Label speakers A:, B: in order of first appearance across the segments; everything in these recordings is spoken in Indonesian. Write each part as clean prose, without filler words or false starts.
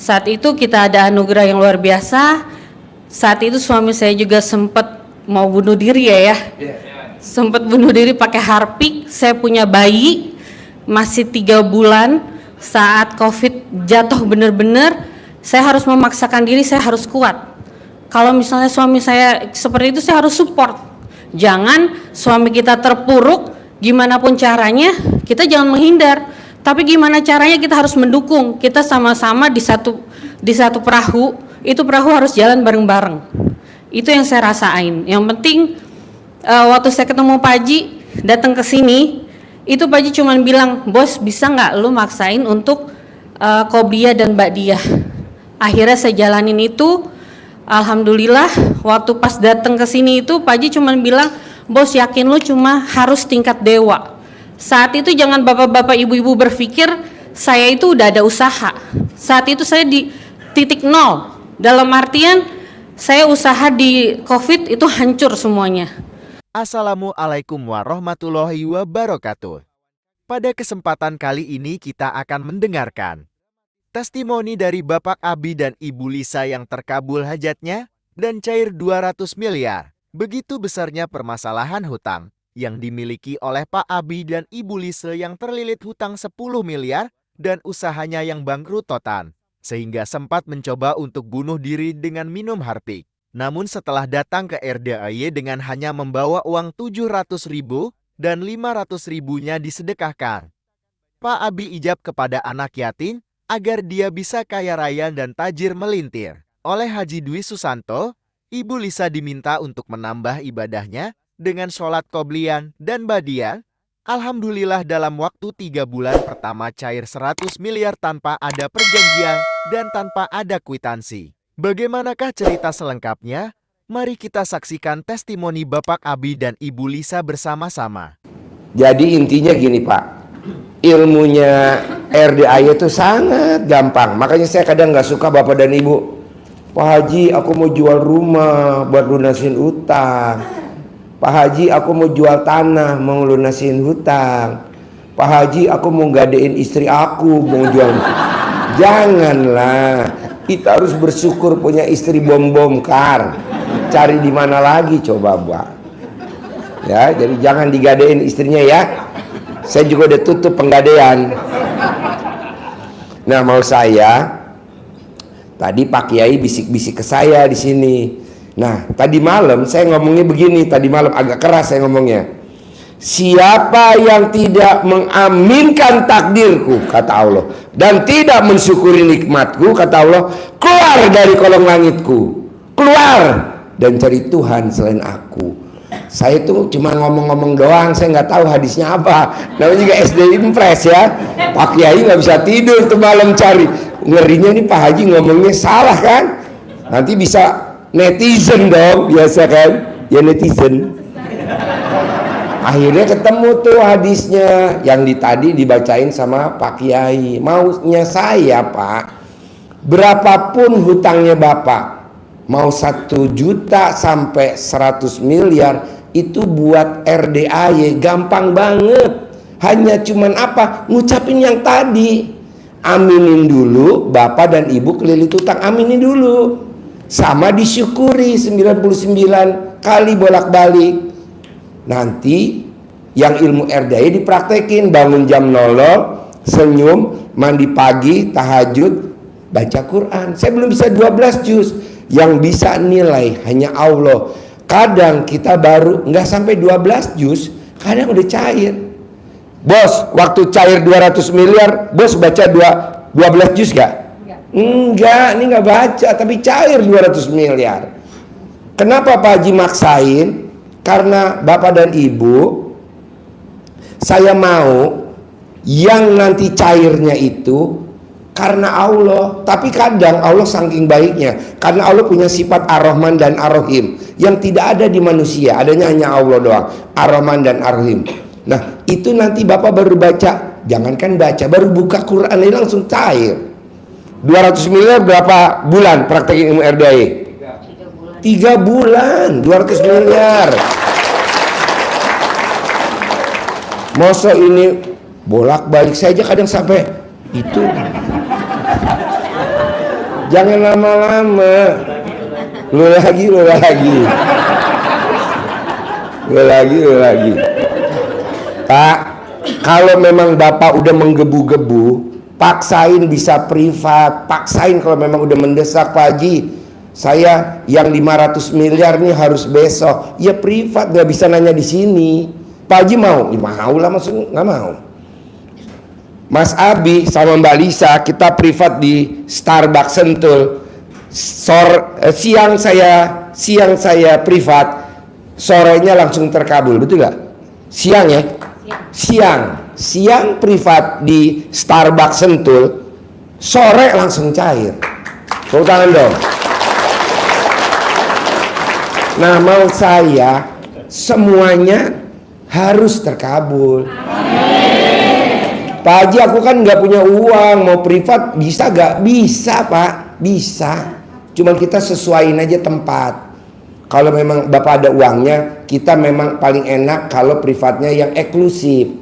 A: Saat itu kita ada anugerah yang luar biasa. Saat itu suami saya juga sempat mau bunuh diri ya. Sempat bunuh diri pakai harpik. Saya punya bayi masih 3 bulan. Saat COVID jatuh benar-benar, saya harus memaksakan diri, saya harus kuat. Kalau misalnya suami saya seperti itu, saya harus support. Jangan suami kita terpuruk, gimana pun caranya, kita jangan menghindar. Tapi gimana caranya kita harus mendukung. Kita sama-sama di satu perahu, itu perahu harus jalan bareng-bareng. Itu yang saya rasain. Yang penting waktu saya ketemu Pak Haji datang ke sini, itu Pak Haji cuma bilang, "Bos, bisa nggak lu maksain untuk Qobliyah dan Ba'diyah?" Akhirnya saya jalanin itu. Alhamdulillah, waktu pas datang ke sini itu Pak Haji cuma bilang, "Bos, yakin lu cuma harus tingkat dewa." Saat itu jangan bapak-bapak ibu-ibu berpikir saya itu udah ada usaha. Saat itu saya di titik nol. Dalam artian saya usaha di COVID itu hancur semuanya.
B: Assalamualaikum warahmatullahi wabarakatuh. Pada kesempatan kali ini kita akan mendengarkan testimoni dari Bapak Abi dan Ibu Lisa yang terkabul hajatnya dan cair 200 miliar. Begitu besarnya permasalahan hutang yang dimiliki oleh Pak Abi dan Ibu Lisa yang terlilit hutang 10 miliar dan usahanya yang bangkrut total, sehingga sempat mencoba untuk bunuh diri dengan minum harpik. Namun setelah datang ke RDAY dengan hanya membawa uang 700.000 dan 500.000-nya disedekahkan, Pak Abi ijab kepada anak yatim agar dia bisa kaya raya dan tajir melintir. Oleh Haji Dwi Susanto, Ibu Lisa diminta untuk menambah ibadahnya dengan sholat qobliyah dan ba'diyah. Alhamdulillah dalam waktu 3 bulan pertama cair 100 miliar tanpa ada perjanjian dan tanpa ada kwitansi. Bagaimanakah cerita selengkapnya? Mari kita saksikan testimoni Bapak Abi dan Ibu Lisa bersama-sama.
C: Jadi intinya gini Pak, ilmunya RDAY itu sangat gampang. Makanya saya kadang nggak suka Bapak dan Ibu, "Pak Haji, aku mau jual rumah buat lunasin utang. Pak Haji, aku mau jual tanah mau lunasin hutang. Pak Haji, aku mau gadein istri aku mau jual." Janganlah, kita harus bersyukur punya istri bom-bom kar. Cari di mana lagi coba Pak? Ya, jadi jangan digadein istrinya ya. Saya juga udah tutup penggadean. Nah, mau saya tadi Pak Kiai bisik-bisik ke saya di sini. Nah, tadi malam saya ngomongnya begini, tadi malam agak keras saya ngomongnya. Siapa yang tidak mengaminkan takdirku, kata Allah, dan tidak mensyukuri nikmatku, kata Allah, keluar dari kolong langitku, keluar dan cari Tuhan selain aku. Saya tuh cuma ngomong-ngomong doang, saya nggak tahu hadisnya apa. Namanya juga SD Impres ya. Pak Kiai nggak bisa tidur tuh malam cari. Ngerinya nih Pak Haji ngomongnya salah kan? Nanti bisa netizen dong, biasa kan? Ya netizen. Akhirnya ketemu tuh hadisnya yang tadi dibacain sama Pak Kiai. Maunya saya Pak, berapapun hutangnya Bapak, mau 1 juta sampai 100 miliar, itu buat RDAY gampang banget. Hanya cuman apa? Ngucapin yang tadi. Aminin dulu, Bapak dan Ibu kelilit utang, aminin dulu. Sama disyukuri 99 kali bolak-balik. Nanti yang ilmu RDAY dipraktekin, bangun jam 00, senyum, mandi pagi, tahajud, baca Quran. Saya belum bisa 12 juz. Yang bisa nilai hanya Allah. Kadang kita baru nggak sampai 12 juz, kadang udah cair. Bos, waktu cair 200 miliar, bos baca 12 juz gak? Enggak, ini nggak baca, tapi cair 200 miliar. Kenapa Pak Haji maksain? Karena Bapak dan Ibu, saya mau yang nanti cairnya itu karena Allah. Tapi kadang Allah saking baiknya, karena Allah punya sifat Ar-Rahman dan Ar-Rahim yang tidak ada di manusia, adanya hanya Allah doang, Ar-Rahman dan Ar-Rahim. Nah itu nanti Bapak baru baca, jangankan baca, baru buka Quran ini langsung cair. 200 miliar berapa bulan praktek ilmu RDAY? 3 bulan 200 miliar. Masa ini bolak-balik saja kadang sampai itu. Jangan lama-lama. Lu lagi. Pak, kalau memang Bapak udah menggebu-gebu, paksain bisa privat. Paksain kalau memang udah mendesak, Pak Haji. Saya yang 500 miliar nih harus besok. Ya privat, nggak bisa nanya di sini. Pak Haji mau? Ya, mau lah, maksudnya nggak mau. Mas Abi sama Mbak Lisa kita privat di Starbucks Sentul. Siang saya privat, sorenya langsung terkabul, betul nggak? Siang ya? Siang privat di Starbucks Sentul, sore langsung cair. Tepuk tangan dong. Nah, mau saya semuanya harus terkabul. Pak Haji, aku kan nggak punya uang, mau privat bisa gak? Bisa Pak, bisa. Cuman kita sesuaiin aja tempat. Kalau memang Bapak ada uangnya, kita memang paling enak kalau privatnya yang eksklusif,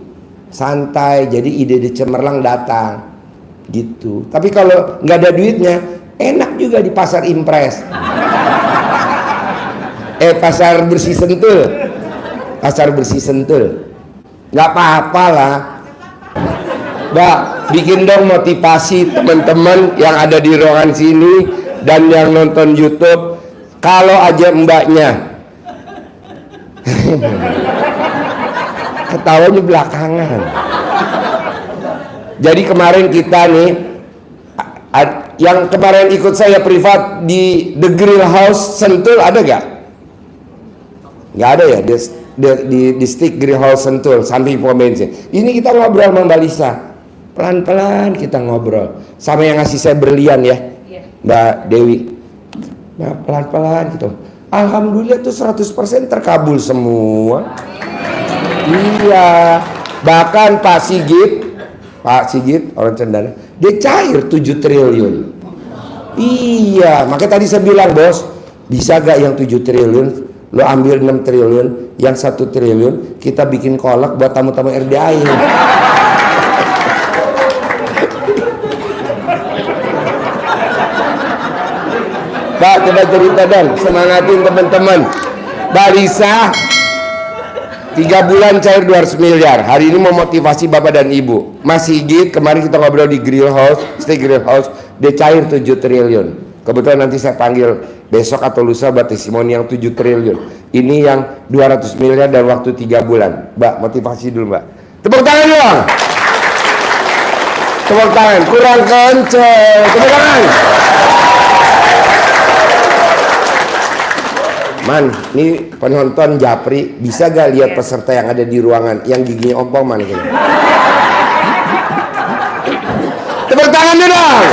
C: santai. Jadi ide-ide cemerlang datang, gitu. Tapi kalau nggak ada duitnya, enak juga di pasar Impres. Pasar Bersih Sentul, nggak apa-apa lah. Mbak, bikin dong motivasi teman-teman yang ada di ruangan sini dan yang nonton YouTube. Kalau aja mbaknya ketawanya belakangan. Jadi kemarin kita nih, yang kemarin ikut saya privat di The Grill House Sentul, ada gak? Nggak ada ya, di Stick Grill House Sentul samping pom bensin. Ini kita ngobrol sama Mbak Lisa. Pelan-pelan kita ngobrol sama yang ngasih saya berlian ya, Mbak Dewi. Nah, pelan-pelan gitu. Alhamdulillah tuh 100% terkabul semua. Iya. Bahkan Pak Sigit orang Cendana, dia cair 7 triliun. Iya, makanya tadi saya bilang, bos, bisa gak yang 7 triliun lo ambil 6 triliun, yang 1 triliun kita bikin kolak buat tamu-tamu RDI. Pak, coba cerita dong, semangatin teman-teman. Mbak Lisa 3 bulan cair 200 miliar. Hari ini mau motivasi Bapak dan Ibu. Mas Sigit kemarin kita ngobrol di Grill House, Stay Grill House, dia cair 7 triliun. Kebetulan nanti saya panggil besok atau lusa buat testimoni yang 7 triliun. Ini yang 200 miliar dalam waktu 3 bulan. Mbak, motivasi dulu Mbak. Tepuk tangan dong. Tepuk tangan, kurang kenceng. Tepuk tangan. Man, ini penonton Japri, bisa gak lihat peserta yang ada di ruangan yang giginya ompong man gitu. Tepuk tangan dong.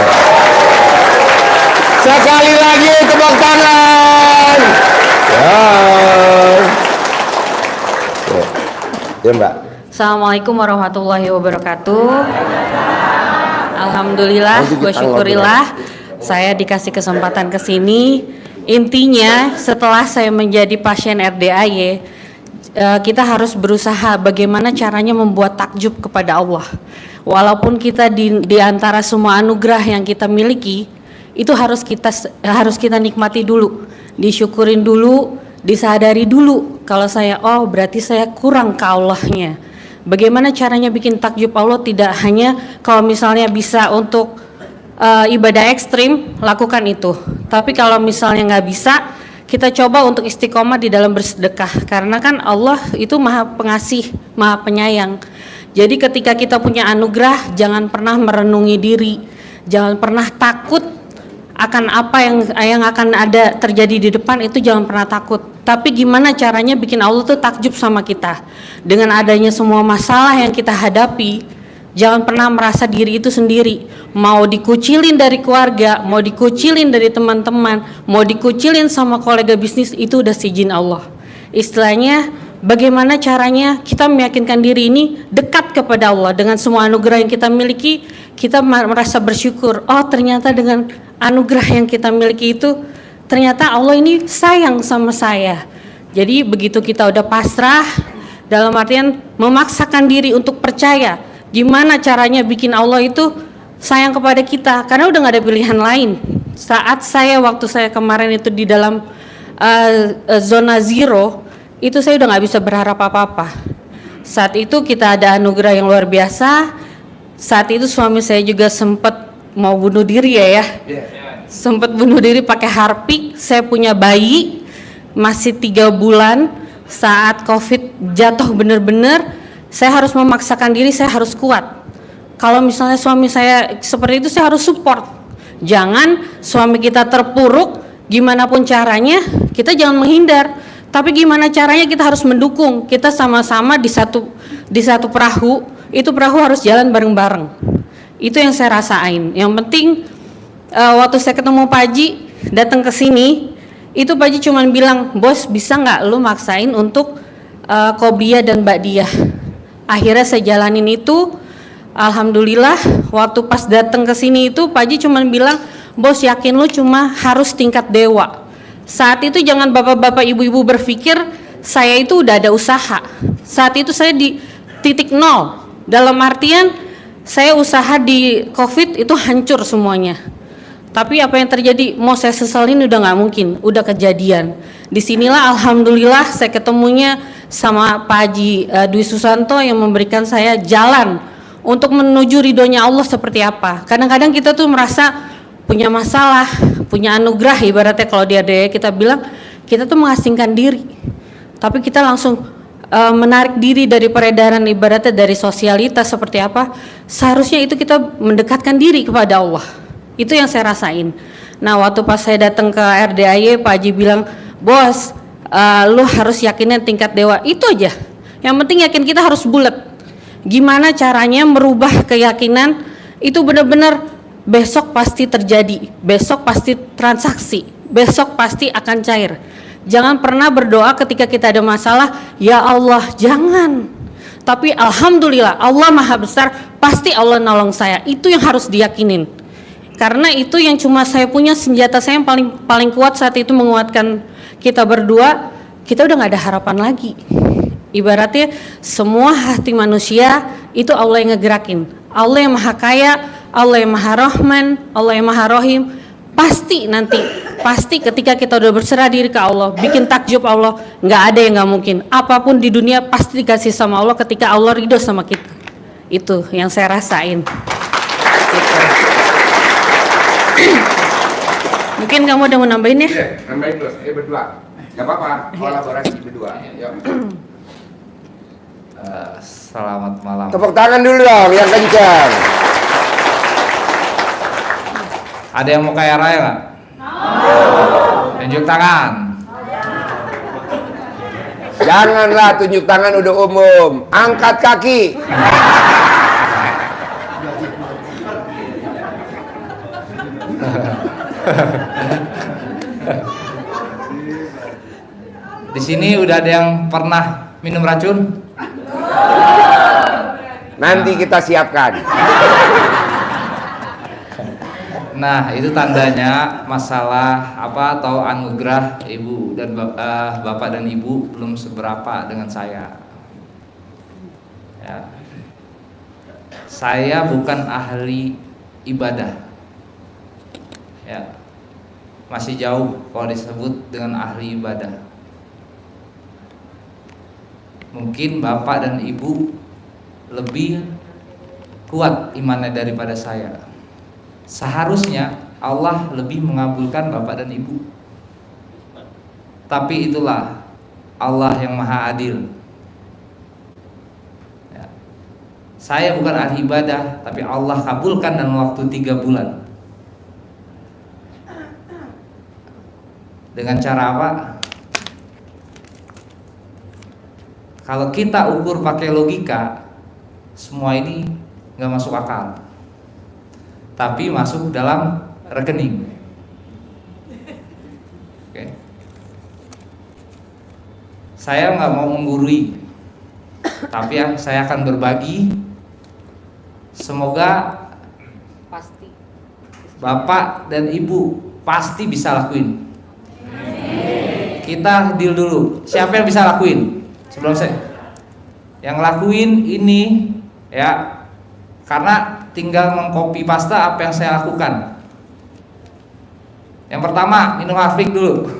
C: Sekali lagi tepuk tangan. Ya Mbak.
A: Assalamualaikum warahmatullahi wabarakatuh. Alhamdulillah, wa syukurillah saya dikasih kesempatan ke sini. Intinya setelah saya menjadi pasien RDAY, kita harus berusaha bagaimana caranya membuat takjub kepada Allah. Walaupun kita di antara semua anugerah yang kita miliki, itu harus kita nikmati dulu, disyukurin dulu, disadari dulu kalau saya berarti saya kurang ke Allahnya. Bagaimana caranya bikin takjub Allah? Tidak hanya kalau misalnya bisa untuk ibadah ekstrim, lakukan itu. Tapi kalau misalnya nggak bisa, kita coba untuk istiqomah di dalam bersedekah. Karena kan Allah itu maha pengasih, maha penyayang. Jadi ketika kita punya anugerah, jangan pernah merenungi diri, jangan pernah takut akan apa yang akan ada terjadi di depan, itu jangan pernah takut. Tapi gimana caranya bikin Allah tuh takjub sama kita. Dengan adanya semua masalah yang kita hadapi, jangan pernah merasa diri itu sendiri. Mau dikucilin dari keluarga, mau dikucilin dari teman-teman, mau dikucilin sama kolega bisnis, itu udah izin Allah. Istilahnya, bagaimana caranya kita meyakinkan diri ini dekat kepada Allah. Dengan semua anugerah yang kita miliki, kita merasa bersyukur. Oh, ternyata dengan anugerah yang kita miliki itu, ternyata Allah ini sayang sama saya. Jadi begitu kita udah pasrah, dalam artian memaksakan diri untuk percaya, gimana caranya bikin Allah itu sayang kepada kita, karena udah gak ada pilihan lain. Saat waktu saya kemarin itu di dalam zona zero, itu saya udah nggak bisa berharap apa-apa. Saat itu kita ada anugerah yang luar biasa. Saat itu suami saya juga sempat mau bunuh diri ya. Sempat bunuh diri pakai harpik. Saya punya bayi masih 3 bulan. Saat COVID jatuh bener-bener, saya harus memaksakan diri, saya harus kuat. Kalau misalnya suami saya seperti itu, saya harus support. Jangan suami kita terpuruk, gimana pun caranya, kita jangan menghindar. Tapi gimana caranya kita harus mendukung. Kita sama-sama di satu perahu, itu perahu harus jalan bareng-bareng. Itu yang saya rasain. Yang penting waktu saya ketemu Pak Haji, datang ke sini, itu Pak Haji cuma bilang, bos bisa nggak lu maksain untuk Qobliyah dan Ba'diyah. Akhirnya saya jalanin itu. Alhamdulillah waktu pas datang ke sini itu Pak Haji cuma bilang, bos yakin lu cuma harus tingkat dewa. Saat itu jangan bapak-bapak ibu-ibu berpikir saya itu udah ada usaha. Saat itu saya di titik nol. Dalam artian saya usaha di COVID itu hancur semuanya. Tapi apa yang terjadi, mau saya seselin udah nggak mungkin, udah kejadian. Disinilah alhamdulillah saya ketemunya sama Pak Haji Dwi Susanto yang memberikan saya jalan untuk menuju ridhonya Allah seperti apa. Kadang-kadang kita tuh merasa punya masalah, punya anugerah, ibaratnya kalau dia ada kita bilang kita tuh mengasingkan diri. Tapi kita langsung menarik diri dari peredaran, ibaratnya dari sosialitas seperti apa. Seharusnya itu kita mendekatkan diri kepada Allah. Itu yang saya rasain. Nah waktu pas saya datang ke RDAY, Pak Haji bilang, bos lu harus yakinin tingkat dewa. Itu aja. Yang penting yakin kita harus bulat. Gimana caranya merubah keyakinan itu benar-benar besok pasti terjadi, besok pasti transaksi, besok pasti akan cair. Jangan pernah berdoa ketika kita ada masalah, ya Allah, jangan. Tapi alhamdulillah Allah Maha Besar, pasti Allah nolong saya. Itu yang harus diyakinin. Karena itu yang cuma saya punya, senjata saya yang paling kuat saat itu menguatkan kita berdua. Kita udah nggak ada harapan lagi. Ibaratnya semua hati manusia itu Allah yang ngegerakin. Allah yang Maha Kaya, Allah yang Maha Rahman, Allah yang Maha Rahim. Pasti ketika kita udah berserah diri ke Allah, bikin takjub Allah, nggak ada yang nggak mungkin. Apapun di dunia pasti dikasih sama Allah ketika Allah ridho sama kita. Itu yang saya rasain. Gitu. Mungkin kamu ada mau nambahin ya?
C: Iya, nambahin terus, berdua. Gak apa-apa, kolaborasi berdua. Yuk.
D: Selamat malam.
C: Tepuk tangan dulu dong, yang kencang.
D: Ada yang mau kaya raya nggak? Tunjuk tangan.
C: Janganlah tunjuk tangan udah umum. Angkat kaki.
D: Di sini udah ada yang pernah minum racun?
C: Nanti kita siapkan.
D: Nah, itu tandanya masalah apa atau anugerah ibu dan bapak dan ibu belum seberapa dengan saya. Ya. Saya bukan ahli ibadah. Ya. Masih jauh kalau disebut dengan ahli ibadah. Mungkin bapak dan ibu lebih kuat imannya daripada saya. Seharusnya Allah lebih mengabulkan bapak dan ibu. Tapi itulah Allah yang maha adil. Ya. Saya bukan ahli ibadah, tapi Allah kabulkan dalam waktu 3 bulan. Dengan cara apa? Kalau kita ukur pakai logika, semua ini nggak masuk akal, tapi masuk dalam rekening. Oke. Saya nggak mau menggurui, tapi saya akan berbagi. Semoga
A: Pasti.
D: bapak dan ibu pasti bisa lakuin. Kita deal dulu. Siapa yang bisa lakuin? Sebelum saya yang lakuin ini ya, karena tinggal mengcopy paste apa yang saya lakukan. Yang pertama, minum Harpic dulu.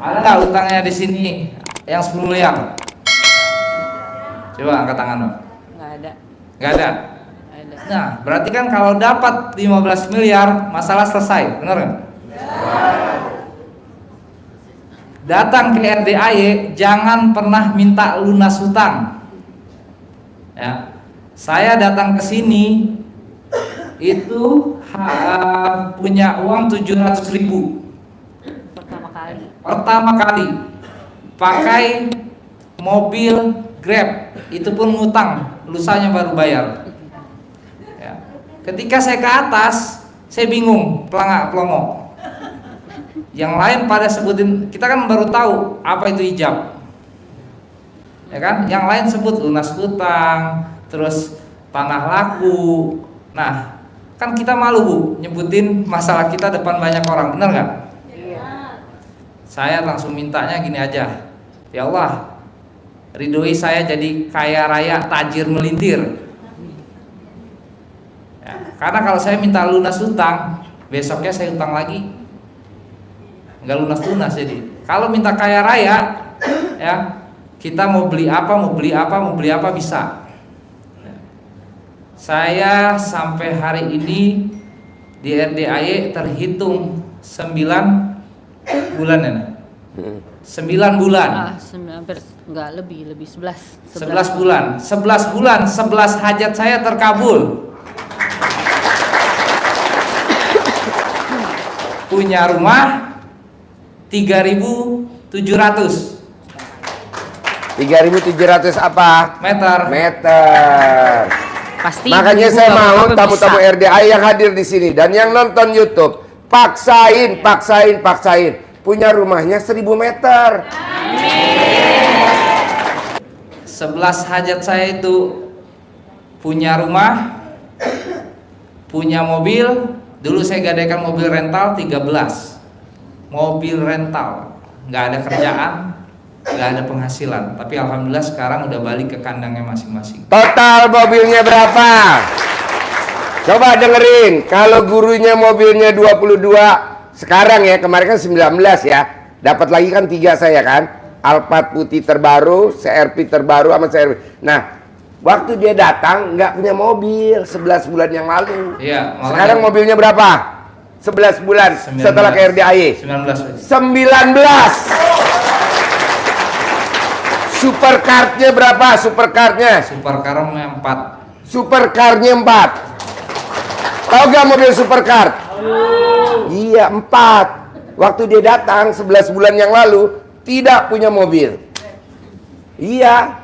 D: Ada nggak utangnya di sini yang 10 miliar? Coba angkat tangan, Pak.
A: Nggak ada.
D: Nggak ada.
A: Nggak ada.
D: Nah, berarti kan kalau dapat 15 miliar, masalah selesai, benar nggak? Datang ke RDAY, jangan pernah minta lunas hutang. Ya, saya datang ke sini itu punya uang 700.000 pertama kali pakai mobil Grab, itu pun ngutang, lusanya baru bayar. Ya. Ketika saya ke atas, saya bingung, pelangak-pelongo. Yang lain pada sebutin, kita kan baru tahu apa itu hijab, ya kan? Yang lain sebut lunas hutang, terus tanah laku. Nah, kan kita malu Bu, nyebutin masalah kita depan banyak orang, benar nggak? Saya langsung mintanya gini aja, ya Allah, ridhoi saya jadi kaya raya tajir melintir. Ya, karena kalau saya minta lunas hutang, besoknya saya utang lagi, nggak lunas-lunas. Jadi kalau minta kaya raya, ya kita mau beli apa bisa. Saya sampai hari ini di RDAY terhitung 9 bulan ya. 9 bulan.
A: Hampir enggak, lebih 11.
D: 11 bulan. 11 bulan 11 hajat saya terkabul. Punya rumah 3.700
C: apa?
D: meter.
A: Pasti.
C: Makanya saya mau tamu-tamu RDAY yang hadir di sini dan yang nonton YouTube, paksain. Punya rumahnya 1.000 meter.
D: 11 hajat saya itu punya rumah, punya mobil. Dulu saya gadaikan mobil rental 13. Mobil rental, nggak ada kerjaan, nggak ada penghasilan. Tapi alhamdulillah sekarang udah balik ke kandangnya masing-masing.
C: Total mobilnya berapa? Coba dengerin. Kalau gurunya mobilnya 22, sekarang ya, kemarin kan 19 ya. Dapat lagi kan 3 saya kan. Alphard putih terbaru, CR-V terbaru sama CR-V. Nah, waktu dia datang nggak punya mobil 11 bulan yang lalu.
D: Iya,
C: sekarang mobilnya berapa? 11 bulan
D: 19,
C: setelah ke RDAY.
D: 19.
C: Supercardnya berapa? Supercardnya?
D: Supercarnya 4.
C: Supercardnya 4. Tahu gak mobil supercard? Iya 4. Waktu dia datang 11 bulan yang lalu tidak punya mobil. Iya.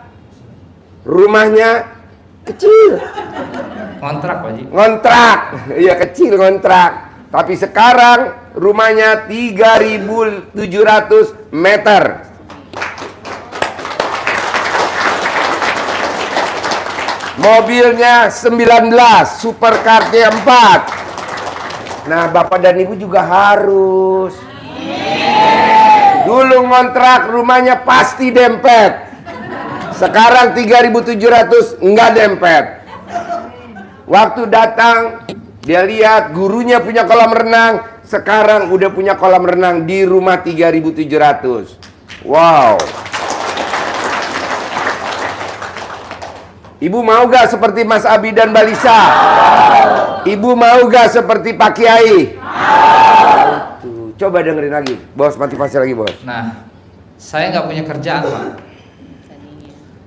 C: Rumahnya kecil.
D: Ngontrak Pak Ji.
C: Ngontrak. Iya kecil ngontrak. Tapi sekarang rumahnya 3.700 meter. Mobilnya 19, supercardnya 4. Nah, Bapak dan Ibu juga harus. Dulu ngontrak rumahnya pasti dempet. Sekarang 3.700 enggak dempet. Waktu datang dia lihat gurunya punya kolam renang, sekarang udah punya kolam renang di rumah 3.700. Wow. Ibu mau gak seperti Mas Abi dan Balisa? Ibu mau gak seperti Pak Kiai? Tuh, coba dengerin lagi, bos, motivasi lagi bos.
D: Nah, saya nggak punya kerjaan Pak.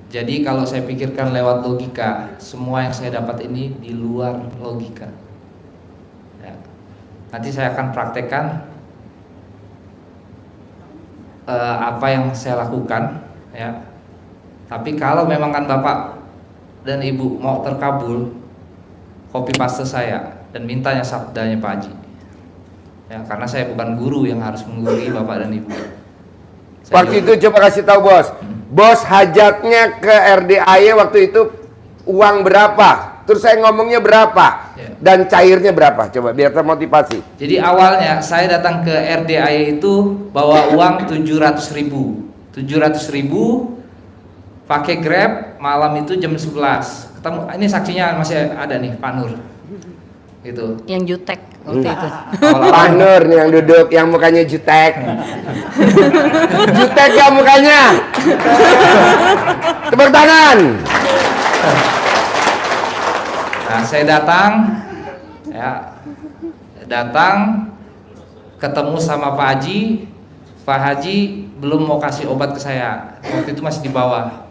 D: Jadi kalau saya pikirkan lewat logika, semua yang saya dapat ini di luar logika. Ya. Nanti saya akan praktekkan apa yang saya lakukan, ya. Tapi kalau memang kan Bapak dan Ibu mau terkabul, copy paste saya dan mintanya sabdanya Pak Haji. Ya, karena saya bukan guru yang harus menggurui Bapak dan Ibu.
C: Waktu itu coba kasih tahu bos. Bos hajatnya ke RDAY waktu itu uang berapa? Terus saya ngomongnya berapa?
D: Ya.
C: Dan cairnya berapa? Coba biar termotivasi.
D: Jadi awalnya saya datang ke RDAY itu bawa uang 700.000. 700.000 pakai Grab, malam itu jam 11. Ketemu, ini saksinya masih ada nih, Pak Nur. gitu.
A: Yang jutek waktu itu.
C: Pak Nur nih yang duduk, yang mukanya jutek. Jutek gak mukanya? Tepuk tangan.
D: Nah, saya datang, ya, ketemu sama Pak Haji. Pak Haji belum mau kasih obat ke saya, waktu itu masih di bawah.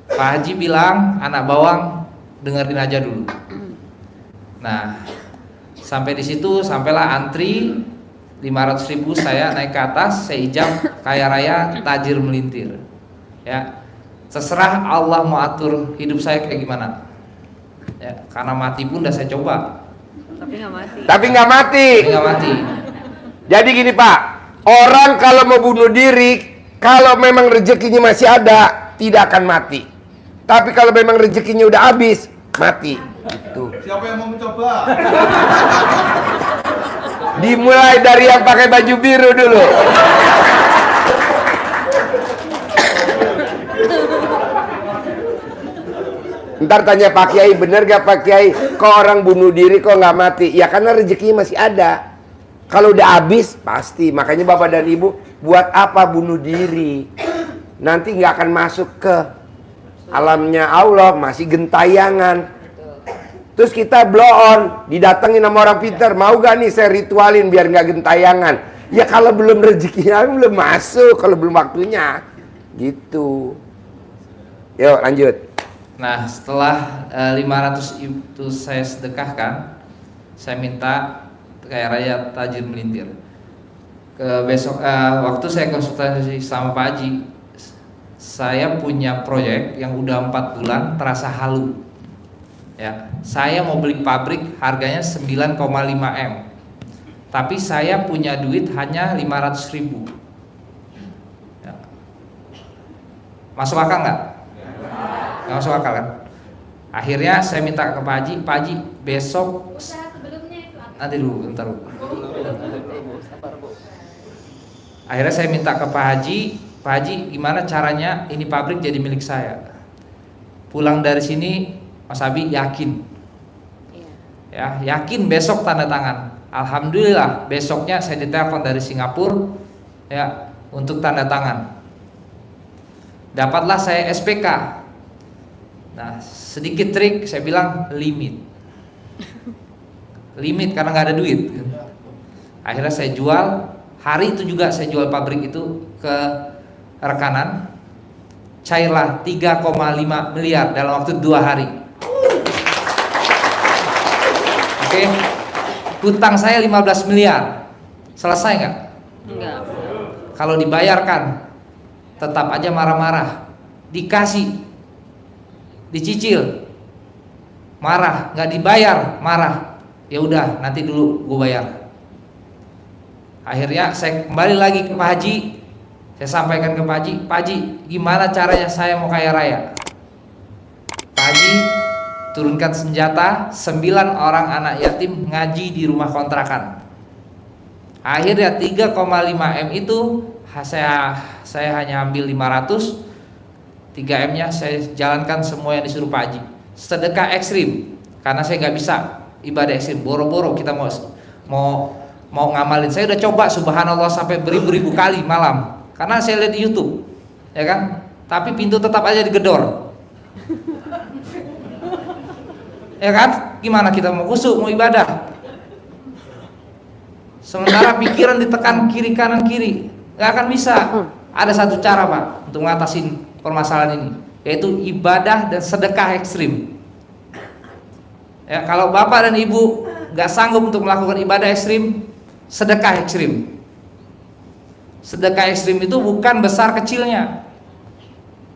D: Pak Haji bilang, anak bawang dengerin aja dulu. Nah, sampai di situ, sampailah antri 500.000, saya naik ke atas, saya ijab kaya raya tajir melintir. Ya, terserah Allah mau atur hidup saya kayak gimana. Ya, karena mati pun udah saya coba.
C: Tapi nggak mati.
D: Tapi nggak mati.
C: Jadi gini Pak, orang kalau mau bunuh diri, kalau memang rezekinya masih ada, tidak akan mati. Tapi kalau memang rezekinya udah habis, mati. Gitu.
E: Siapa yang mau mencoba?
C: Dimulai dari yang pakai baju biru dulu. Ntar tanya Pak Kiai, bener gak Pak Kiai? Kok orang bunuh diri kok nggak mati? Ya karena rezekinya masih ada. Kalau udah habis pasti. Makanya Bapak dan Ibu, buat apa bunuh diri? Nanti nggak akan masuk ke alamnya Allah, masih gentayangan. Terus kita blow on, didatengin sama orang pintar, mau gak nih saya ritualin biar nggak gentayangan? Ya kalau belum rezekinya belum masuk, kalau belum waktunya, gitu. Yuk lanjut.
D: Nah, setelah 500 itu saya sedekahkan, saya minta kaya raya tajir melintir. Besok waktu saya konsultasi sama Pak Haji, saya punya proyek yang udah 4 bulan terasa halu. Ya, saya mau beli pabrik harganya 9,5 M. Tapi saya punya duit hanya 500.000. Ya. Masuk akal nggak? Nggak masuk akal kan? Akhirnya saya minta ke Pak Haji, besok nanti dulu, bentar dulu. Akhirnya saya minta ke Pak Haji, gimana caranya ini pabrik jadi milik saya? Pulang dari sini, Mas Abi yakin, ya yakin besok tanda tangan. Alhamdulillah besoknya saya ditelepon dari Singapura, ya untuk tanda tangan. Dapatlah saya SPK. Nah, sedikit trik, saya bilang limit karena nggak ada duit. Akhirnya saya jual. Hari itu juga saya jual pabrik itu ke rekanan. Cairlah 3,5 miliar dalam waktu 2 hari. Oke. Hutang saya 15 miliar. Selesai nggak?
A: Enggak.
D: Kalau dibayarkan tetap aja marah-marah. Dikasih, dicicil, marah. Nggak dibayar, marah. Ya udah, nanti dulu gue bayar. Akhirnya saya kembali lagi ke Pak Haji. Saya sampaikan ke Pak Haji, gimana caranya saya mau kaya raya? Pak Haji turunkan senjata, 9 orang anak yatim ngaji di rumah kontrakan. Akhirnya 3,5 M itu saya hanya ambil 500, 3 M nya saya jalankan semua yang disuruh Pak Haji. Sedekah ekstrim, karena saya nggak bisa ibadah ekstrim, boro-boro kita mau ngamalin. Saya udah coba subhanallah sampai beribu-ribu kali malam, karena saya lihat di YouTube, ya kan? Tapi pintu tetap aja digedor. Ya kan? Gimana kita mau khusyuk, mau ibadah? Sementara pikiran ditekan kiri kanan kiri, nggak akan bisa. Ada satu cara Pak untuk ngatasin permasalahan ini, yaitu ibadah dan sedekah ekstrim. Ya, kalau bapak dan ibu nggak sanggup untuk melakukan ibadah ekstrim, sedekah ekstrim. Sedekah ekstrim itu bukan besar kecilnya,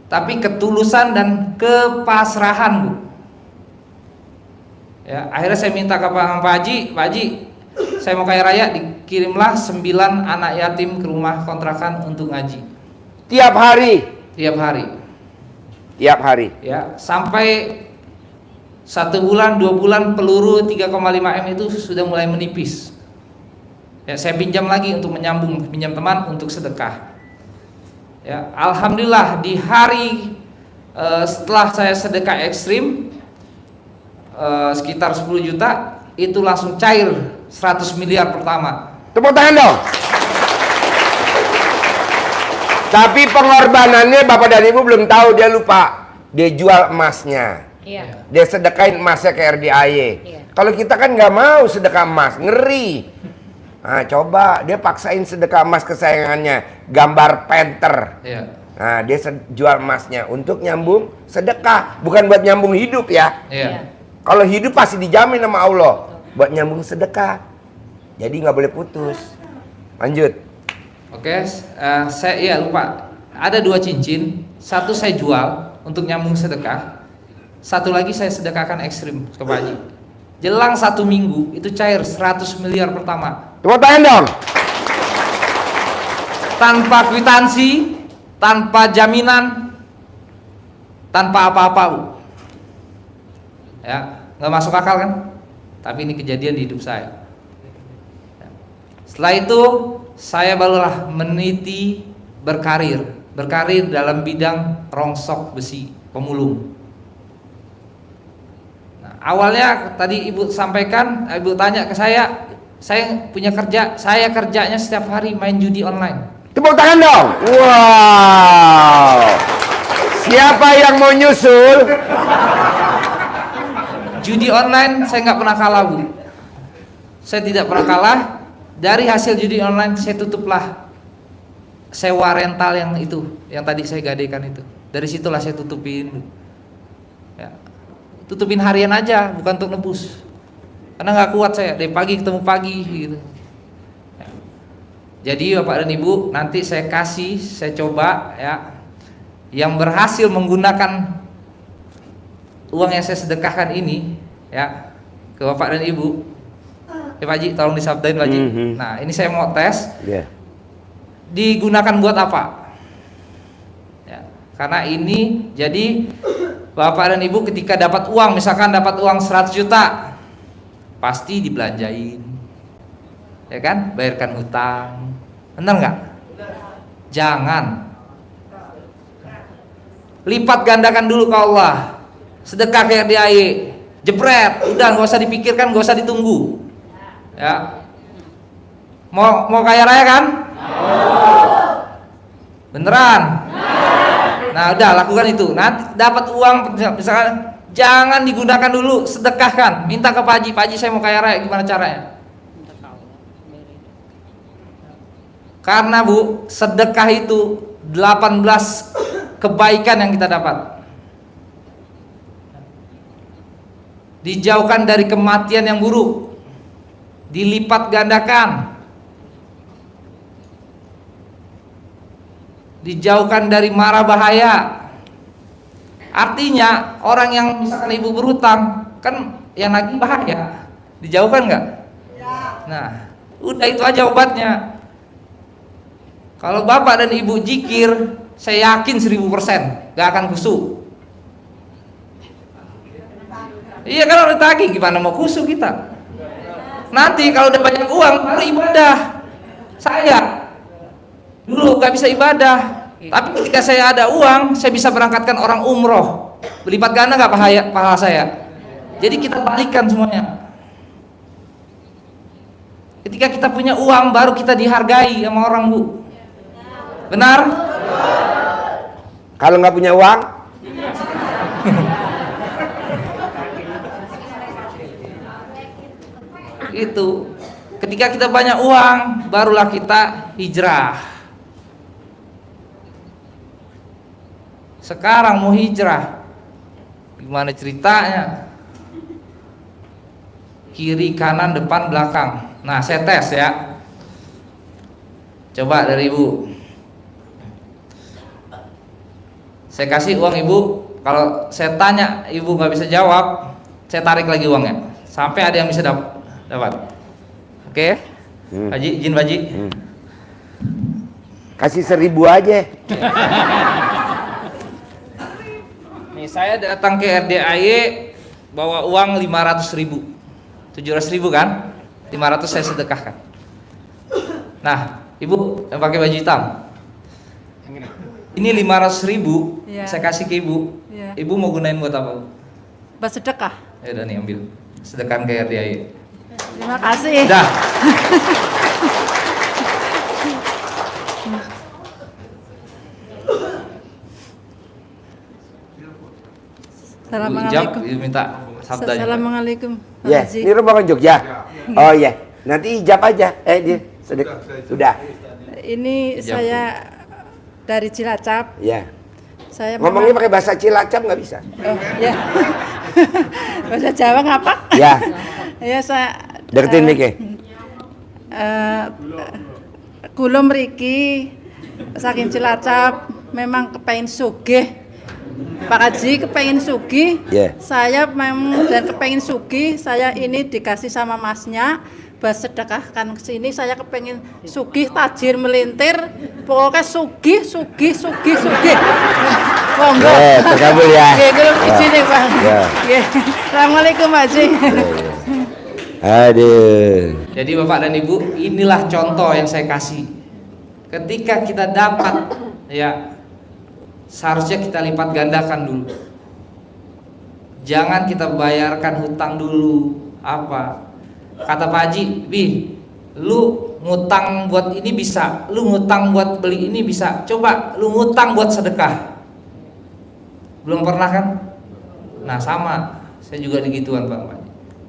D: tapi ketulusan dan kepasrahan, Bu. Ya, akhirnya saya minta ke Pak Haji, saya mau kaya raya, dikirimlah 9 anak yatim ke rumah kontrakan untuk ngaji.
C: Tiap hari.
D: Ya, sampai 1 bulan, 2 bulan peluru 3,5 M itu sudah mulai menipis. Ya, saya pinjam lagi untuk pinjam teman untuk sedekah. Ya, alhamdulillah di hari setelah saya sedekah ekstrim sekitar 10 juta, itu langsung cair 100 miliar pertama.
C: Tepuk tangan dong. Tapi pengorbanannya Bapak dan Ibu belum tahu, dia lupa. Dia jual emasnya.
A: Iya.
C: Dia sedekain emasnya ke RDAY.
A: Iya.
C: Kalau kita kan nggak mau sedekah emas, ngeri. Nah, coba dia paksain sedekah emas kesayangannya, gambar panther.
D: Iya.
C: Nah, dia jual emasnya untuk nyambung sedekah, bukan buat nyambung hidup ya.
D: Iya.
C: Kalau hidup pasti dijamin sama Allah, buat nyambung sedekah. Jadi nggak boleh putus. Lanjut.
D: Oke, saya lupa. Ada 2 cincin, satu saya jual untuk nyambung sedekah, satu lagi saya sedekahkan ekstrim ke Pak Haji. Jelang 1 minggu itu cair 100 miliar pertama.
C: Tepuk tangan dong.
D: Tanpa kwitansi, tanpa jaminan, tanpa apa-apa, Bu. Ya, nggak masuk akal kan? Tapi ini kejadian di hidup saya. Setelah itu saya barulah meniti berkarir dalam bidang rongsok besi pemulung. Nah, awalnya tadi Ibu sampaikan, Ibu tanya ke saya punya kerja, saya kerjanya setiap hari main judi online.
C: Tepuk tangan dong. Wow. Siapa yang mau nyusul?
D: Judi online saya nggak pernah kalah, Bu. Saya tidak pernah kalah. Dari hasil judi online saya tutuplah sewa rental yang tadi saya gadaikan itu. Dari situlah saya tutupin. Ya. Tutupin harian aja, bukan untuk nebus. Karena nggak kuat saya, dari pagi ketemu pagi gitu. Ya. Jadi Bapak dan Ibu, nanti saya coba ya, yang berhasil menggunakan uang yang saya sedekahkan ini ya ke Bapak dan Ibu. Ya Pak Haji, tolong disabdain Pak Haji. Nah, ini saya mau tes. Digunakan buat apa? Ya, karena ini jadi Bapak dan Ibu ketika dapat uang, misalkan dapat uang 100 juta, pasti dibelanjain. Ya kan? Bayarkan hutang. Benar nggak? Jangan. Lipat gandakan dulu ke Allah. Sedekah kayak RDAY. Jepret, udah nggak usah dipikirkan, nggak usah ditunggu. Ya, mau kaya raya kan? Beneran? Nah, udah lakukan itu. Nanti dapat uang, misalkan jangan digunakan dulu, sedekahkan. Minta ke Pak Haji, saya mau kaya raya, gimana caranya? Karena Bu, sedekah itu 18 kebaikan yang kita dapat. Dijauhkan dari kematian yang buruk, dilipat gandakan, dijauhkan dari mara bahaya. Artinya orang yang misalkan Ibu berhutang kan yang lagi bahaya, dijauhkan nggak? Nah, udah itu aja obatnya. Kalau Bapak dan Ibu zikir, saya yakin 1000% nggak akan kusuk. Iya, kalau ditagih gimana mau kusuk kita? Nanti kalau udah banyak uang baru ibadah. Saya dulu gak bisa ibadah, tapi ketika saya ada uang, saya bisa berangkatkan orang umroh. Berlipat ganda gak pahala saya? Jadi kita balikan semuanya. Ketika kita punya uang, baru kita dihargai sama orang, Bu. Benar?
C: Kalau nggak punya uang,
D: itu ketika kita banyak uang barulah kita hijrah. Sekarang mau hijrah gimana ceritanya? Kiri, kanan, depan, belakang. Nah, saya tes ya. Coba dari Ibu. Saya kasih uang Ibu. Kalau saya tanya Ibu nggak bisa jawab, saya tarik lagi uangnya sampai ada yang bisa dapat. Oke? Haji, izin Pak Haji.
C: kasih 1000 aja.
D: Nih, saya datang ke RDAY bawa uang 500.000. 700.000 kan? 500 saya sedekahkan. Nah, Ibu yang pakai baju hitam. Ini 500.000
E: Ya.
D: saya kasih ke Ibu.
E: Ya.
D: Ibu mau gunain buat apa?
E: Bersedekah.
D: Ya udah nih, ambil. Sedekahkan ke RDAY.
E: Terima kasih.
D: Dah.
E: Assalamualaikum.
D: Minta sabdanya.
E: Assalamualaikum. Pak
C: Ya,
E: Haji.
C: ini rombongan Jogja. Oh ya, nanti ijab aja. Dia sudah.
E: Ini saya dari Cilacap.
C: Ya.
E: Saya
C: Ngomongnya pakai bahasa Cilacap nggak bisa?
E: Oh, ya. Bahasa Jawa ngapa?
C: Ya.
E: Ya saya
C: Deketin mic-nya.
E: kula mriki saking Cilacap memang kepengin sugih. Pak Haji kepengin sugih.
C: Yeah.
E: Saya memang dan kepengin sugih, saya ini dikasih sama masnya bas sedekahkan ke sini, saya kepengin sugih tajir melintir, pokoknya sugih. Monggo.
C: Terkabul ya.
E: Nggih, kula izin nih, Bang.
C: Ya.
E: Nggih. Assalamualaikum Pak Haji.
C: Aduh.
D: Jadi Bapak dan Ibu, inilah contoh yang saya kasih. Ketika kita dapat, ya seharusnya kita lipat gandakan dulu. Jangan kita bayarkan hutang dulu. Apa? Kata Pak Haji, lu ngutang buat ini bisa, lu ngutang buat beli ini bisa. Coba lu ngutang buat sedekah. Belum pernah kan? Nah sama, saya juga digituan Pak Haji.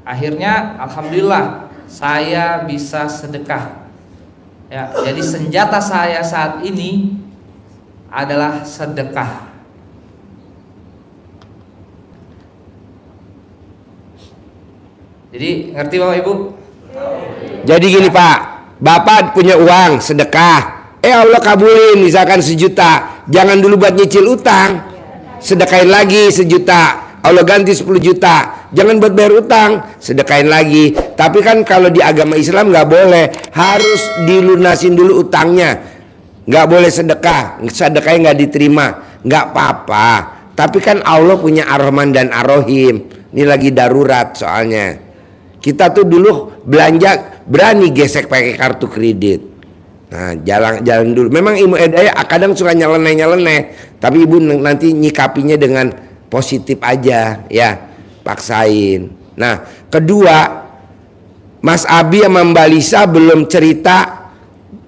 D: Akhirnya alhamdulillah saya bisa sedekah. Ya, jadi senjata saya saat ini adalah sedekah. Jadi ngerti Bapak Ibu?
C: Jadi gini Pak, Bapak punya uang sedekah. Allah kabulin misalkan 1 juta. Jangan dulu buat nyicil utang. Sedekahin lagi 1 juta. Allah ganti 10 juta. Jangan buat bayar utang, sedekahin lagi. Tapi kan kalau di agama Islam nggak boleh, harus dilunasin dulu utangnya. Nggak boleh sedekah, sedekahnya nggak diterima, nggak apa-apa. Tapi kan Allah punya Ar-Rahman dan Ar-Rahim. Ini lagi darurat soalnya. Kita tuh dulu belanja berani gesek pakai kartu kredit. Nah, jalan dulu. Memang ilmu hidayah kadang suka nyeleneh, tapi ibu nanti nyikapinya dengan positif aja, ya, paksain. Nah, kedua, Mas Abi sama Mbak Lisa belum cerita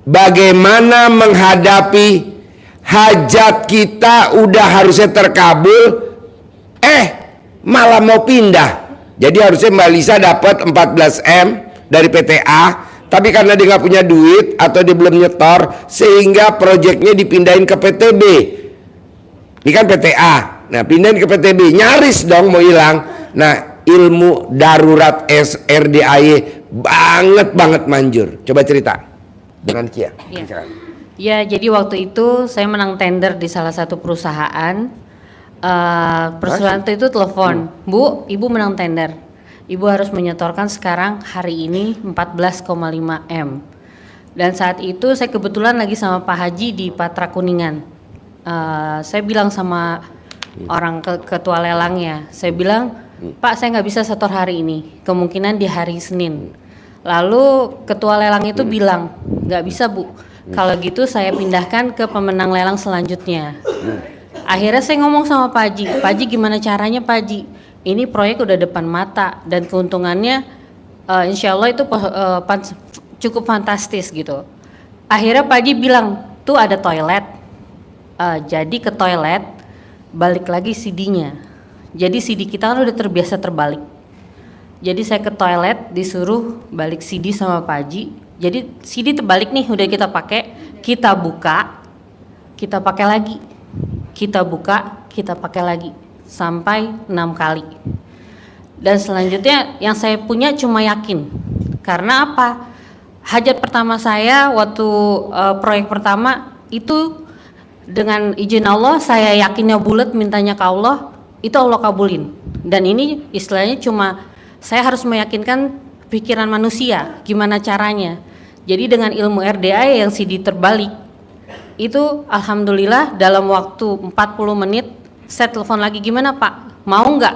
C: bagaimana menghadapi hajat kita udah harusnya terkabul, malah mau pindah. Jadi harusnya Mbak Lisa dapat 14M dari PTA, tapi karena dia nggak punya duit atau dia belum nyetor, sehingga proyeknya dipindahin ke PTB. Ini kan PTA, nah pindahin ke PTB, nyaris dong mau hilang. Nah, ilmu darurat RDAY banget manjur. Coba cerita dengan Kia.
A: Iya. Ya, jadi waktu itu saya menang tender di salah satu perusahaan. Perusahaan itu telepon, Bu, Ibu menang tender. Ibu harus menyetorkan sekarang hari ini 14,5 M. Dan saat itu saya kebetulan lagi sama Pak Haji di Patra Kuningan. Saya bilang sama orang ketua lelangnya, saya bilang, Pak, saya nggak bisa setor hari ini, kemungkinan di hari Senin. Lalu ketua lelang itu bilang, nggak bisa Bu, kalau gitu saya pindahkan ke pemenang lelang selanjutnya. Akhirnya saya ngomong sama Pak Haji gimana caranya Pak Haji? Ini proyek udah depan mata dan keuntungannya insya Allah itu cukup fantastis gitu. Akhirnya Pak Haji bilang, tuh ada toilet. Jadi ke toilet, balik lagi CD-nya. Jadi CD kita kan udah terbiasa terbalik. Jadi saya ke toilet disuruh balik CD sama Pak Haji. Jadi CD terbalik nih udah kita pakai, kita buka, kita pakai lagi. Kita buka, kita pakai lagi sampai 6 kali. Dan selanjutnya yang saya punya cuma yakin. Karena apa? Hajat pertama saya waktu proyek pertama itu dengan izin Allah, saya yakinnya bulat mintanya ke Allah, itu Allah kabulin. Dan ini istilahnya cuma saya harus meyakinkan pikiran manusia, gimana caranya. Jadi dengan ilmu RDA yang CD terbalik, itu alhamdulillah dalam waktu 40 menit saya telepon lagi, gimana Pak, mau nggak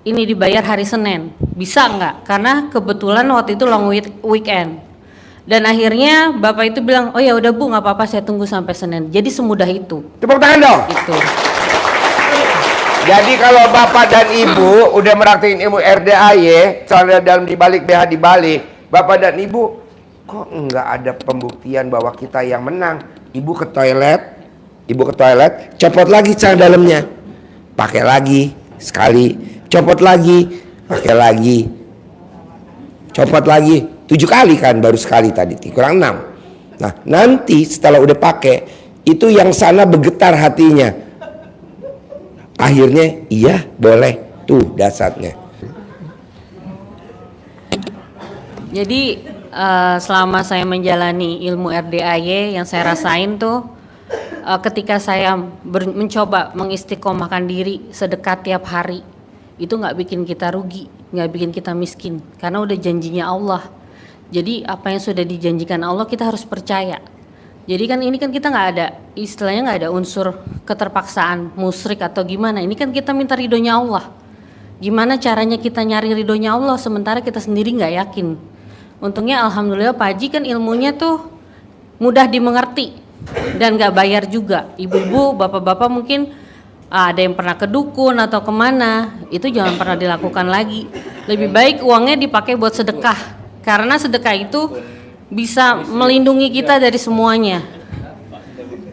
A: ini dibayar hari Senin, bisa nggak, karena kebetulan waktu itu long weekend. Dan akhirnya bapak itu bilang, oh ya udah Bu, nggak apa-apa, saya tunggu sampai Senin. Jadi semudah itu.
C: Tepuk tangan dong.
A: Itu.
C: Jadi kalau bapak dan ibu udah meraktikin ilmu RDAY, soalnya dalam dibalik BH dibalik, Bapak dan Ibu, kok nggak ada pembuktian bahwa kita yang menang? Ibu ke toilet, copot lagi celana dalamnya, pakai lagi sekali, copot lagi, pakai lagi, copot lagi, 7 kali kan, baru sekali tadi, kurang 6. Nah, nanti setelah udah pakai, itu yang sana bergetar hatinya. Akhirnya, iya boleh, tuh dasarnya.
A: Jadi selama saya menjalani ilmu RDAY yang saya rasain tuh, ketika saya mencoba mengistiqomahkan diri sedekah tiap hari, itu nggak bikin kita rugi, nggak bikin kita miskin, karena udah janjinya Allah. Jadi apa yang sudah dijanjikan Allah kita harus percaya. Jadi kan ini kan kita nggak ada, istilahnya nggak ada unsur keterpaksaan, musyrik atau gimana. Ini kan kita minta ridhonya Allah. Gimana caranya kita nyari ridhonya Allah sementara kita sendiri nggak yakin. Untungnya alhamdulillah Pak Haji kan ilmunya tuh mudah dimengerti dan nggak bayar juga. Ibu-ibu, bapak-bapak mungkin ada yang pernah ke dukun atau kemana, itu jangan pernah dilakukan lagi. Lebih baik uangnya dipakai buat sedekah, karena sedekah itu bisa melindungi kita dari semuanya.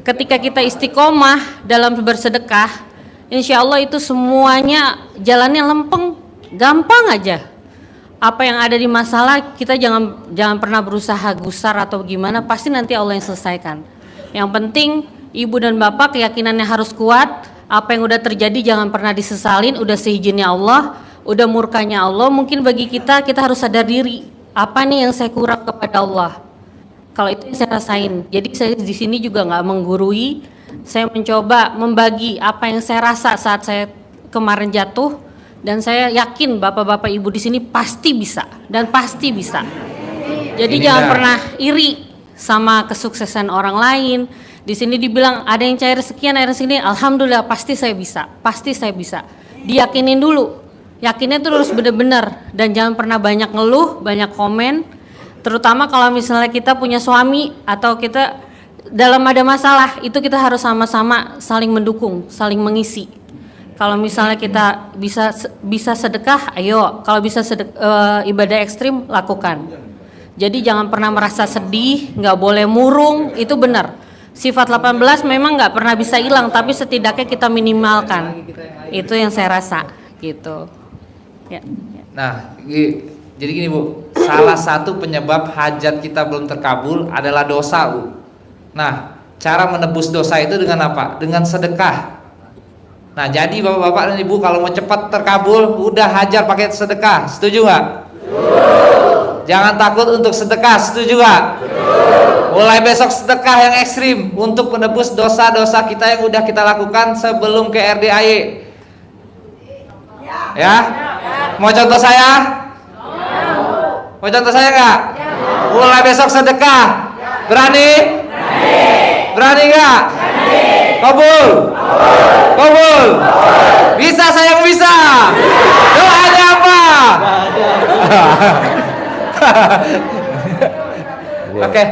A: Ketika kita istiqomah dalam bersedekah, insya Allah itu semuanya jalannya lempeng, gampang aja. Apa yang ada di masalah kita jangan pernah berusaha gusar atau gimana, pasti nanti Allah yang selesaikan. Yang penting ibu dan bapak keyakinannya harus kuat. Apa yang udah terjadi jangan pernah disesalin, udah seizinnya Allah, udah murkanya Allah. Mungkin bagi kita harus sadar diri, apa nih yang saya kurang kepada Allah. Kalau itu yang saya rasain. Jadi saya di sini juga nggak menggurui, saya mencoba membagi apa yang saya rasa saat saya kemarin jatuh, dan saya yakin bapak-bapak ibu di sini pasti bisa dan pasti bisa. Jadi jangan pernah iri sama kesuksesan orang lain. Di sini dibilang ada yang cair sekian, ada yang segini, alhamdulillah pasti saya bisa, pasti saya bisa. Diyakinin dulu, yakinnya tuh harus benar-benar, dan jangan pernah banyak ngeluh, banyak komen. Terutama kalau misalnya kita punya suami atau kita dalam ada masalah, itu kita harus sama-sama saling mendukung, saling mengisi. Kalau misalnya kita bisa sedekah, ayo. Kalau bisa ibadah ekstrim, lakukan. Jadi jangan pernah merasa sedih, nggak boleh murung, itu benar. Sifat 18 memang nggak pernah bisa hilang, tapi setidaknya kita minimalkan. Itu yang saya rasa, gitu. Ya.
D: Nah, jadi gini Bu, salah satu penyebab hajat kita belum terkabul adalah dosa Bu. Nah, cara menebus dosa itu dengan apa? Dengan sedekah. Nah, jadi bapak-bapak dan ibu kalau mau cepat terkabul, udah hajar pakai sedekah, setuju nggak? Jangan takut untuk sedekah, setuju nggak? Mulai besok sedekah yang ekstrim untuk menebus dosa-dosa kita yang udah kita lakukan sebelum ke RDAY. Ya? Mau contoh saya? Mau contoh saya nggak? Mulai besok sedekah. Berani? Berani nggak? Kabul? Kabul? Bisa sayang bisa. Doanya apa? Oke.